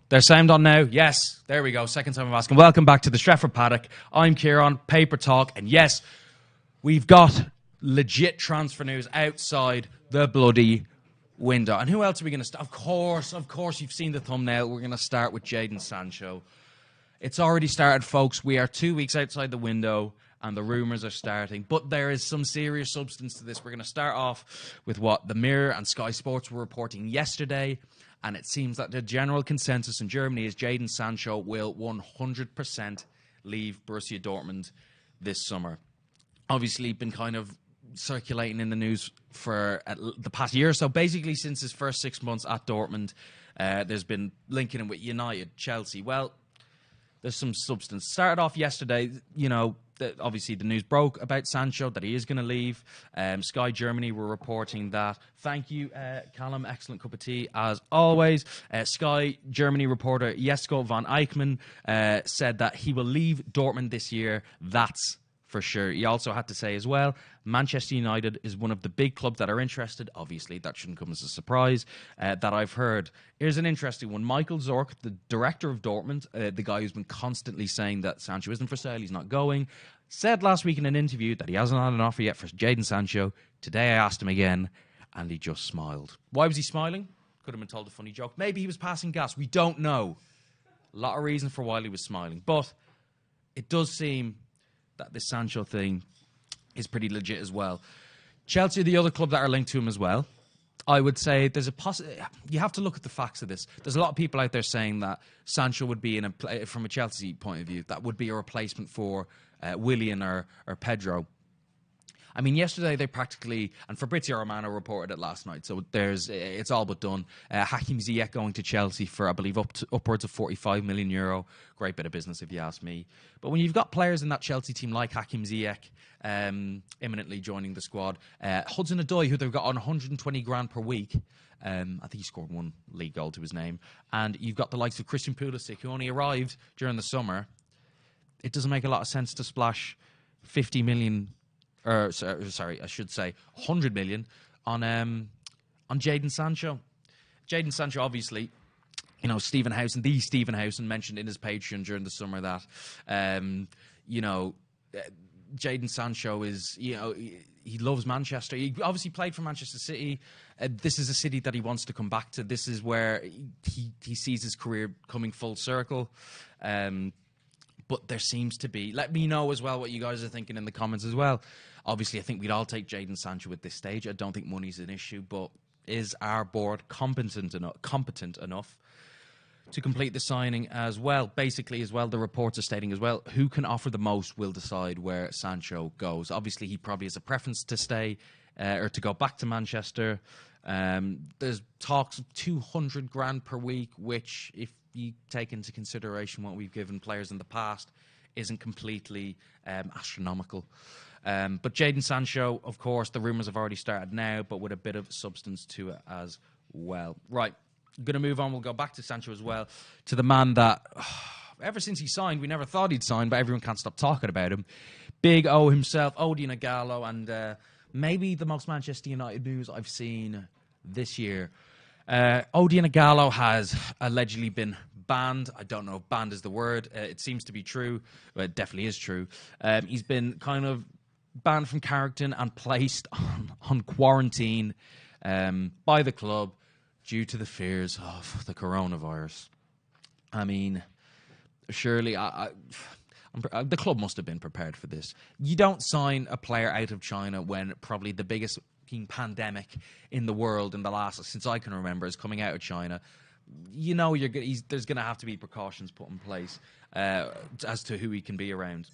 There's sound on now. Yes, there we go. Second time I'm asking. Welcome back to the Stretford Paddock. I'm Ciaran, Paper Talk, and yes, we've got legit transfer news outside the bloody window. And who else are we going to start? Of course, you've seen the thumbnail. We're going to start with Jaden Sancho. It's already started, folks. We are 2 weeks outside the window, and the rumours are starting. But there is some serious substance to this. We're going to start off with what the Mirror and Sky Sports were reporting yesterday. And it seems that the general consensus in Germany is Jaden Sancho will 100% leave Borussia Dortmund this summer. Obviously, been kind of circulating in the news for the past year or so. Basically, since his first 6 months at Dortmund, there's been linking him with United, Chelsea. Well, there's some substance. Started off yesterday, obviously the news broke about Sancho, that he is going to leave. Sky Germany were reporting that. Thank you, Callum. Excellent cup of tea, as always. Sky Germany reporter Jesko van Eichmann said that he will leave Dortmund this year. That's for sure. He also had to say as well, Manchester United is one of the big clubs that are interested. Obviously, that shouldn't come as a surprise, that I've heard. Here's an interesting one. Michael Zorc, the director of Dortmund, the guy who's been constantly saying that Sancho isn't for sale, he's not going, said last week in an interview that he hasn't had an offer yet for Jaden Sancho. Today I asked him again, and he just smiled. Why was he smiling? Could have been told a funny joke. Maybe he was passing gas. We don't know. A lot of reasons for why he was smiling. But it does seem that this Sancho thing is pretty legit as well. Chelsea are the other club that are linked to him as well. I would say there's you have to look at the facts of this. There's a lot of people out there saying that Sancho would be from a Chelsea point of view, that would be a replacement for Willian or Pedro. I mean, yesterday they practically, and Fabrizio Romano reported it last night, so it's all but done. Hakim Ziyech going to Chelsea for, I believe, upwards of €45 million. Great bit of business, if you ask me. But when you've got players in that Chelsea team like Hakim Ziyech imminently joining the squad, Hudson-Odoi, who they've got on 120 grand per week, I think he scored one league goal to his name, and you've got the likes of Christian Pulisic, who only arrived during the summer. It doesn't make a lot of sense to splash 50 million... sorry, I should say 100 million on Jaden Sancho. Jaden Sancho, obviously, Stephen Housen mentioned in his Patreon during the summer that, Jaden Sancho is, he loves Manchester. He obviously played for Manchester City. This is a city that he wants to come back to. This is where he sees his career coming full circle. But there seems to be... Let me know as well what you guys are thinking in the comments as well. Obviously, I think we'd all take Jaden Sancho at this stage. I don't think money's an issue, but is our board competent enough to complete the signing as well? Basically, as well, the reports are stating as well, who can offer the most will decide where Sancho goes. Obviously, he probably has a preference to stay or to go back to Manchester. There's talks of 200 grand per week, which, if you take into consideration what we've given players in the past, isn't completely astronomical. But Jaden Sancho, of course, the rumours have already started now, but with a bit of substance to it as well. Right, going to move on. We'll go back to Sancho as well, to the man that, ever since he signed, we never thought he'd sign, but everyone can't stop talking about him. Big O himself, Odion Ighalo, and maybe the most Manchester United news I've seen this year. Odion Ighalo has allegedly been banned. I don't know if banned is the word. It seems to be true. Well, it definitely is true. He's been kind of banned from Carrington and placed on quarantine by the club due to the fears of the coronavirus. I mean, surely the club must have been prepared for this. You don't sign a player out of China when probably the biggest pandemic in the world in the last, since I can remember, is coming out of China. There's going to have to be precautions put in place as to who he can be around.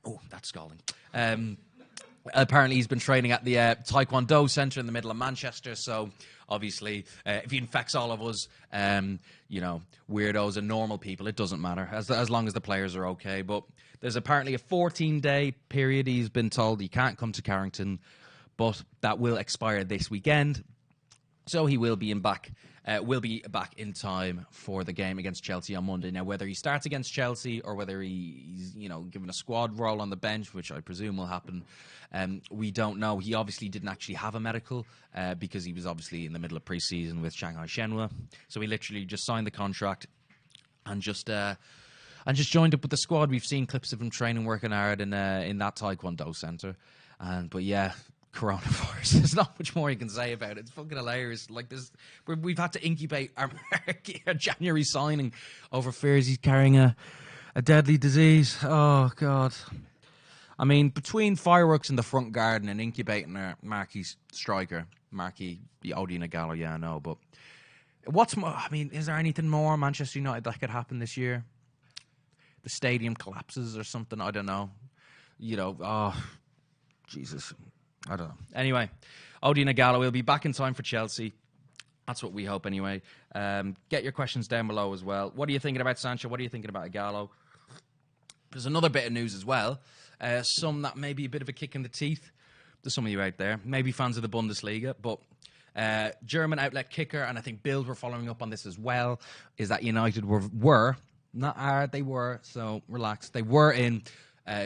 Oh, that's scalding. Apparently, he's been training at the Taekwondo Centre in the middle of Manchester. So, obviously, if he infects all of us, weirdos and normal people, it doesn't matter as long as the players are okay. But there's apparently a 14-day period. He's been told he can't come to Carrington, but that will expire this weekend. So he will be back will be back in time for the game against Chelsea on Monday. Now, whether he starts against Chelsea or whether he's given a squad role on the bench, which I presume will happen, we don't know. He obviously didn't actually have a medical because he was obviously in the middle of pre-season with Shanghai Shenhua. So he literally just signed the contract and just joined up with the squad. We've seen clips of him training, working hard in that Taekwondo centre. But yeah, coronavirus. There's not much more you can say about it. It's fucking hilarious. Like this, we've had to incubate our January signing over fears he's carrying a deadly disease. Oh God. I mean, between fireworks in the front garden and incubating our marquee striker, Odin Ighalo, yeah, I know, but what's more? I mean, is there anything more Manchester United that could happen this year? The stadium collapses or something. I don't know. Oh, Jesus. I don't know. Anyway, Odin Ighalo will be back in time for Chelsea. That's what we hope anyway. Get your questions down below as well. What are you thinking about Sancho? What are you thinking about Ighalo? There's another bit of news as well. Some that may be a bit of a kick in the teeth. There's some of you out there, maybe fans of the Bundesliga, but German outlet Kicker, and I think Bild were following up on this as well, is that United were not are, they were, so relax. They were in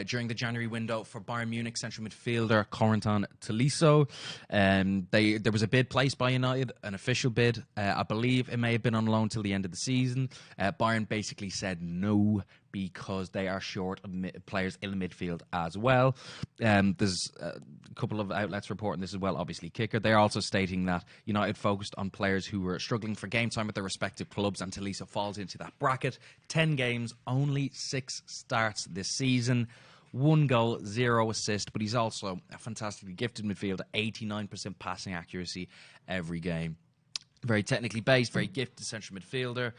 during the January window for Bayern Munich central midfielder Corentin Tolisso. There was a bid placed by United, an official bid. I believe it may have been on loan till the end of the season. Bayern basically said no because they are short of players in the midfield as well. There's a couple of outlets reporting this as well, obviously Kicker. They're also stating that United focused on players who were struggling for game time at their respective clubs, and Tolisso falls into that bracket. 10 games, only 6 starts this season. 1 goal, 0 assist, but he's also a fantastically gifted midfielder, 89% passing accuracy every game. Very technically based, very gifted central midfielder.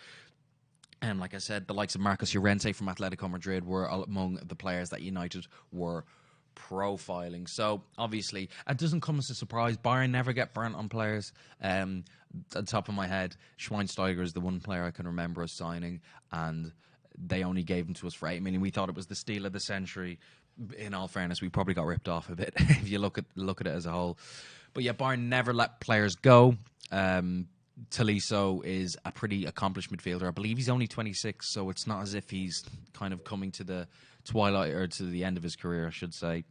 And like I said, the likes of Marcos Llorente from Atletico Madrid were among the players that United were profiling. So, obviously, it doesn't come as a surprise. Bayern never get burnt on players. At the top of my head, Schweinsteiger is the one player I can remember us signing, and they only gave him to us for 8 million. We thought it was the steal of the century. In all fairness, we probably got ripped off a bit if you look at it as a whole. But yeah, Bayern never let players go. Tolisso is a pretty accomplished midfielder. I believe he's only 26, so it's not as if he's kind of coming to the twilight or to the end of his career, I should say.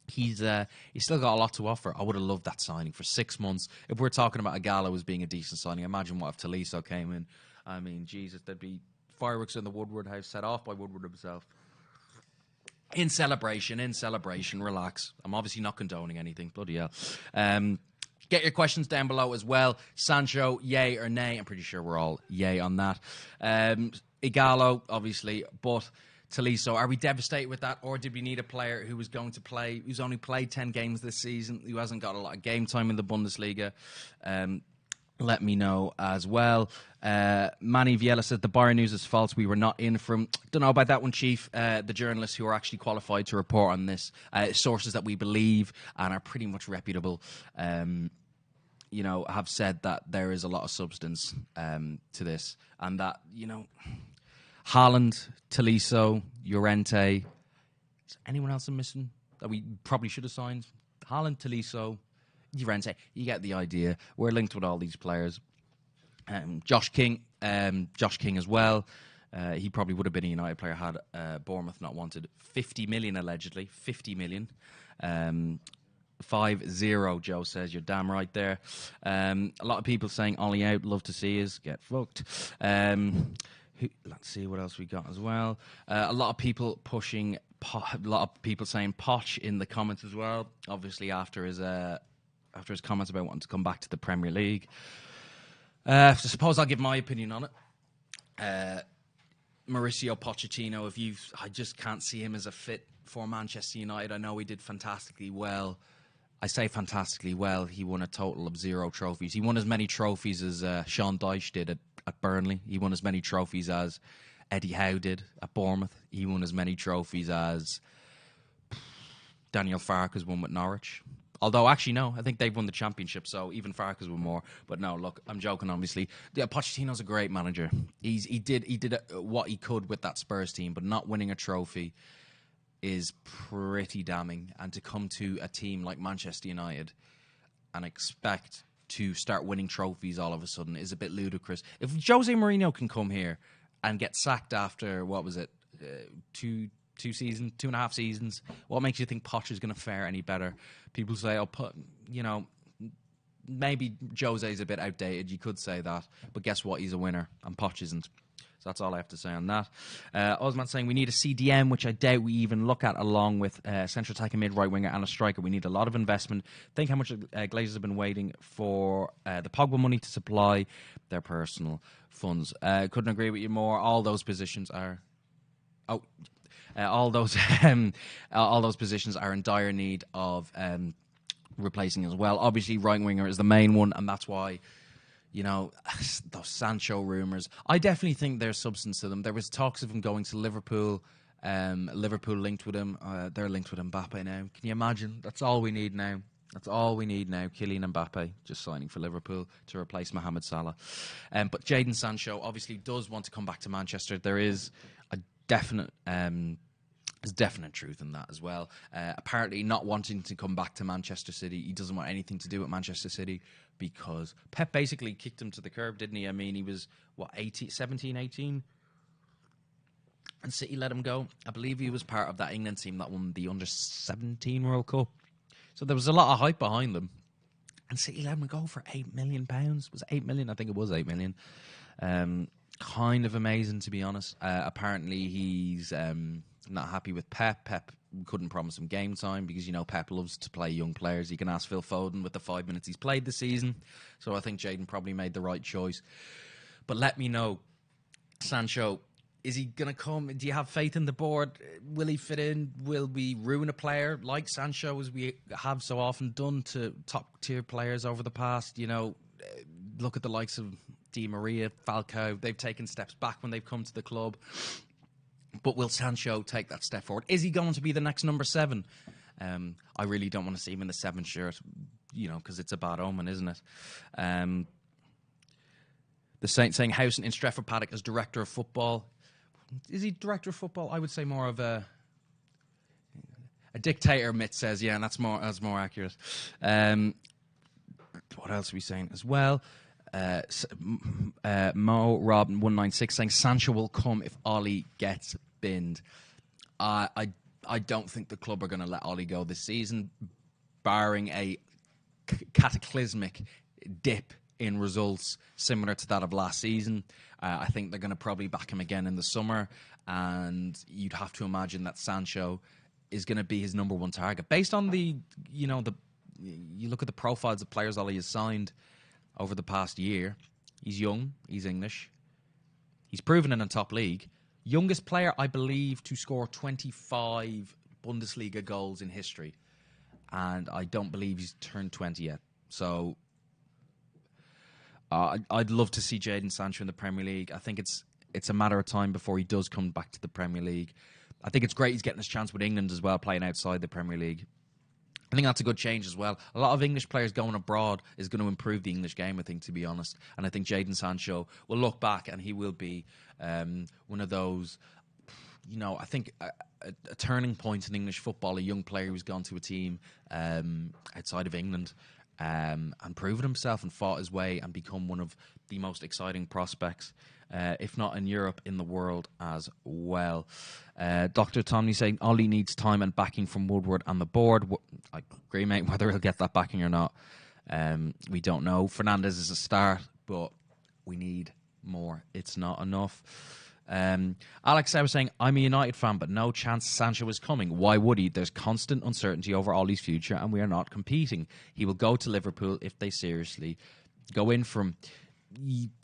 He's still got a lot to offer. I would have loved that signing for 6 months. If we're talking about Ighalo as being a decent signing, imagine what if Tolisso came in. I mean, Jesus, there'd be fireworks in the Woodward house set off by Woodward himself. In celebration, relax. I'm obviously not condoning anything. Bloody hell. Get your questions down below as well. Sancho, yay or nay? I'm pretty sure we're all yay on that. Ighalo, obviously, but Tolisso, are we devastated with that? Or did we need a player who was going to play, who's only played 10 games this season, who hasn't got a lot of game time in the Bundesliga? Let me know as well. Manny Viella says the Bayern news is false. We were not in from. Don't know about that one, Chief. The journalists who are actually qualified to report on this, sources that we believe and are pretty much reputable, have said that there is a lot of substance to this, and that Haaland, Tolisso, Llorente. Is anyone else I'm missing that we probably should have signed? Haaland, Tolisso, Llorente, you get the idea. We're linked with all these players. Josh King as well. He probably would have been a United player had Bournemouth not wanted. 50 million allegedly. 50 million. 5-0, Joe says. You're damn right there. A lot of people saying Ollie out. Love to see us get fucked. Let's see what else we got as well. A lot of people pushing. A lot of people saying Poch in the comments as well. Obviously after his comments about wanting to come back to the Premier League. So suppose I'll give my opinion on it. Mauricio Pochettino, I just can't see him as a fit for Manchester United. I know he did fantastically well. I say fantastically well. He won a total of 0 trophies. He won as many trophies as Sean Dyche did at Burnley. He won as many trophies as Eddie Howe did at Bournemouth. He won as many trophies as Daniel Farke has won with Norwich. Although, actually, no, I think they've won the championship, so even Farke has won more. But no, look, I'm joking, obviously. Yeah, Pochettino's a great manager. He did what he could with that Spurs team, but not winning a trophy is pretty damning. And to come to a team like Manchester United and expect to start winning trophies all of a sudden is a bit ludicrous. If Jose Mourinho can come here and get sacked after, what was it, 2.5 seasons, what makes you think Poch is going to fare any better? People say, maybe Jose's a bit outdated. You could say that. But guess what? He's a winner, and Poch isn't. So that's all I have to say on that. Osman saying we need a CDM, which I doubt we even look at, along with central attacking mid, right winger, and a striker. We need a lot of investment. Think how much Glazers have been waiting for the Pogba money to supply their personal funds. Couldn't agree with you more. All those positions are... all those positions are in dire need of replacing as well. Obviously, right winger is the main one, and that's why, those Sancho rumours. I definitely think there's substance to them. There was talks of him going to Liverpool. Liverpool linked with him. They're linked with Mbappe now. Can you imagine? That's all we need now. Kylian Mbappe just signing for Liverpool to replace Mohamed Salah. But Jaden Sancho obviously does want to come back to Manchester. There is a definite... There's definite truth in that as well. Apparently not wanting to come back to Manchester City. He doesn't want anything to do with Manchester City because Pep basically kicked him to the curb, didn't he? I mean, he was, 17, 18? And City let him go. I believe he was part of that England team that won the Under-17 World Cup. So there was a lot of hype behind them. And City let him go for £8 million. Was it 8 million? I think it was 8 million. Kind of amazing, to be honest. Apparently he's... not happy with Pep. Pep couldn't promise him game time because, Pep loves to play young players. You can ask Phil Foden with the 5 minutes he's played this season. So I think Jaden probably made the right choice. But let me know, Sancho, is he going to come? Do you have faith in the board? Will he fit in? Will we ruin a player like Sancho, as we have so often done to top-tier players over the past? Look at the likes of Di Maria, Falcao. They've taken steps back when they've come to the club. But will Sancho take that step forward? Is he going to be the next number 7? I really don't want to see him in the 7 shirt, because it's a bad omen, isn't it? The Saint saying Housen in Stretford Paddock as director of football. Is he director of football? I would say more of a dictator. Mitt says, yeah, and that's more accurate. What else are we saying as well? Mo Rob 196 saying Sancho will come if Ollie gets binned. I don't think the club are going to let Ollie go this season, barring a cataclysmic dip in results similar to that of last season. I think they're going to probably back him again in the summer, and you'd have to imagine that Sancho is going to be his number one target based on you look at the profiles of players Ollie has signed over the past year. He's young, he's English, he's proven in a top league. Youngest player, I believe, to score 25 Bundesliga goals in history. And I don't believe he's turned 20 yet. So I'd love to see Jaden Sancho in the Premier League. I think it's a matter of time before he does come back to the Premier League. I think it's great he's getting his chance with England as well, playing outside the Premier League. I think that's a good change as well. A lot of English players going abroad is going to improve the English game, I think, to be honest. And I think Jaden Sancho will look back and he will be one of those, I think a turning point in English football, a young player who's gone to a team outside of England and proven himself and fought his way and become one of the most exciting prospects, if not in Europe, in the world as well. Dr. Tomney saying Ollie needs time and backing from Woodward and the board. I agree, mate. Whether he'll get that backing or not, we don't know. Fernandes is a start, but we need more. It's not enough. Alex, I was saying, I'm a United fan, but no chance Sancho is coming. Why would he? There's constant uncertainty over Ollie's future, and we are not competing. He will go to Liverpool if they seriously go in for him.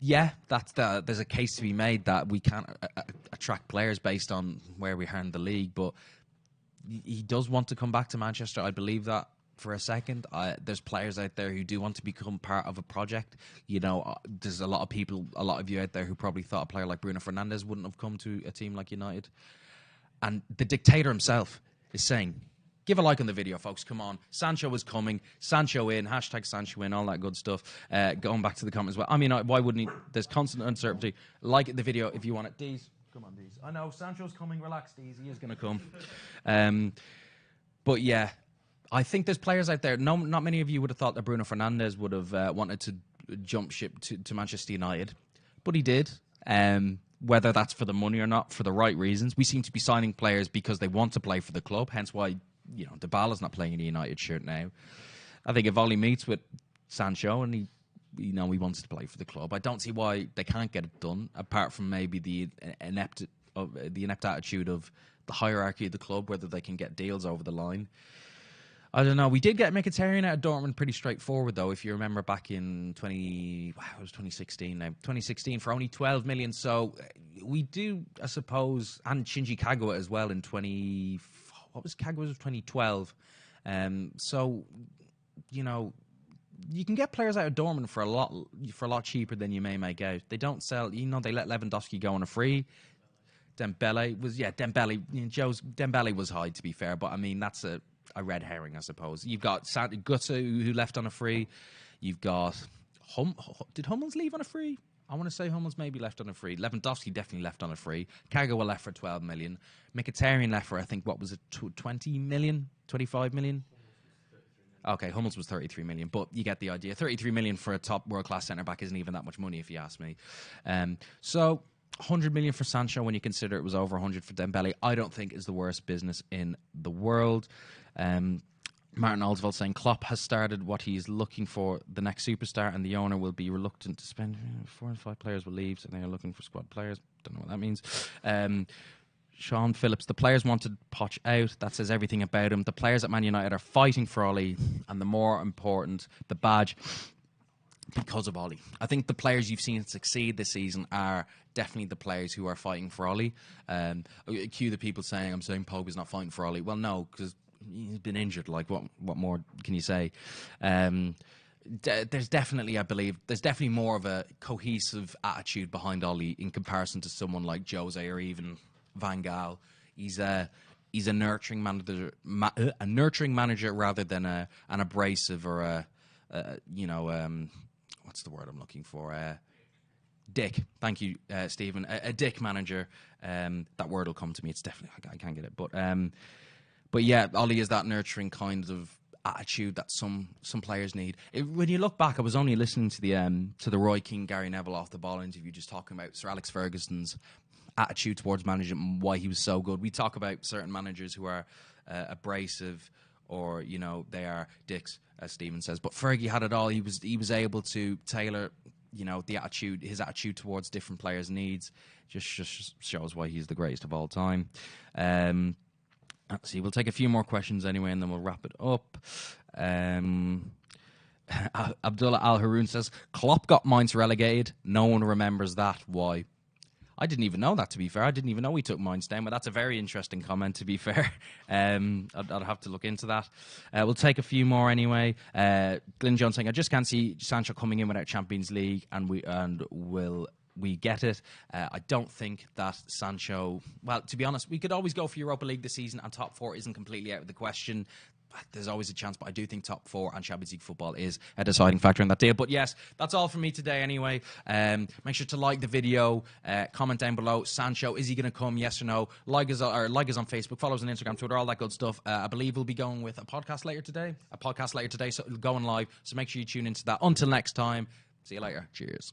Yeah, there's a case to be made that we can't attract players based on where we are in the league, but he does want to come back to Manchester. I believe that for a second. There's players out there who do want to become part of a project. There's a lot of people, a lot of you out there who probably thought a player like Bruno Fernandes wouldn't have come to a team like United. And the dictator himself is saying, give a like on the video, folks. Come on. Sancho is coming. Sancho in. Hashtag Sancho in. All that good stuff. Going back to the comments. Well, I mean, why wouldn't he? There's constant uncertainty. Like the video if you want it. Deez. Come on, Deez. I know. Sancho's coming. Relax, Deez. He is going to come. But yeah, I think there's players out there. No, not many of you would have thought that Bruno Fernandes would have wanted to jump ship to Manchester United, but he did. Whether that's for the money or not, for the right reasons. We seem to be signing players because they want to play for the club. Hence why, Dybala's not playing in a United shirt now. I think if Ollie meets with Sancho and he wants to play for the club, I don't see why they can't get it done. Apart from maybe the inept attitude of the hierarchy of the club, whether they can get deals over the line. I don't know. We did get Mkhitaryan out of Dortmund pretty straightforward, though. If you remember back in 2016 now. 2016 for only 12 million. So we do, I suppose, and Shinji Kagawa as well in 2012. So, you can get players out of Dortmund for a lot cheaper than you may make out. They don't sell, they let Lewandowski go on a free. Dembele was high, to be fair, but I mean, that's a red herring, I suppose. You've got Gutta, who left on a free. You've got did Hummels leave on a free? I want to say Hummels maybe left on a free. Lewandowski definitely left on a free. Kagawa left for 12 million. Mkhitaryan left for, I think, what was it, 20 million? 25 million? Okay, Hummels was 33 million, but you get the idea. 33 million for a top world-class centre-back isn't even that much money, if you ask me. So 100 million for Sancho when you consider it was over 100 for Dembele, I don't think is the worst business in the world. Martin Oldsveld saying Klopp has started what he's looking for, the next superstar, and the owner will be reluctant to spend 4 or 5 players will leave, so they are looking for squad players. Don't know what that means. Sean Phillips, the players wanted Poch out. That says everything about him. The players at Man United are fighting for Ollie, and the more important, the badge, because of Ollie. I think the players you've seen succeed this season are definitely the players who are fighting for Ollie. Cue the people saying, I'm saying Pogba's not fighting for Ollie. Well, no, because he's been injured. Like, what more can you say? There's definitely, I believe, more of a cohesive attitude behind Ollie in comparison to someone like Jose or even Van Gaal. He's a nurturing manager, rather than an abrasive or what's the word I'm looking for? Dick. Thank you, Stephen. A dick manager. That word will come to me. It's definitely, I can't get it, but yeah, Ollie is that nurturing kind of attitude that some players need. When you look back, I was only listening to the Roy Keane, Gary Neville off the ball interview, just talking about Sir Alex Ferguson's attitude towards management and why he was so good. We talk about certain managers who are abrasive or they are dicks, as Stephen says. But Fergie had it all. He was able to tailor his attitude towards different players' needs. Just shows why he's the greatest of all time. Let's see, we'll take a few more questions anyway, and then we'll wrap it up. Abdullah Al Haroun says, Klopp got Mainz relegated. No one remembers that. Why? I didn't even know that, to be fair. I didn't even know we took Mainz down, but that's a very interesting comment, to be fair. I'd have to look into that. We'll take a few more anyway. Glyn John saying, I just can't see Sancho coming in without Champions League, and will we get it. I don't think that Sancho... Well, to be honest, we could always go for Europa League this season, and top 4 isn't completely out of the question. There's always a chance, but I do think top 4 and Champions League football is a deciding factor in that deal. But yes, that's all from me today anyway. Make sure to like the video, comment down below. Sancho, is he going to come? Yes or no? Like us on Facebook, follow us on Instagram, Twitter, all that good stuff. I believe we'll be going with a podcast later today. So it'll go on live. So make sure you tune into that. Until next time, see you later. Cheers.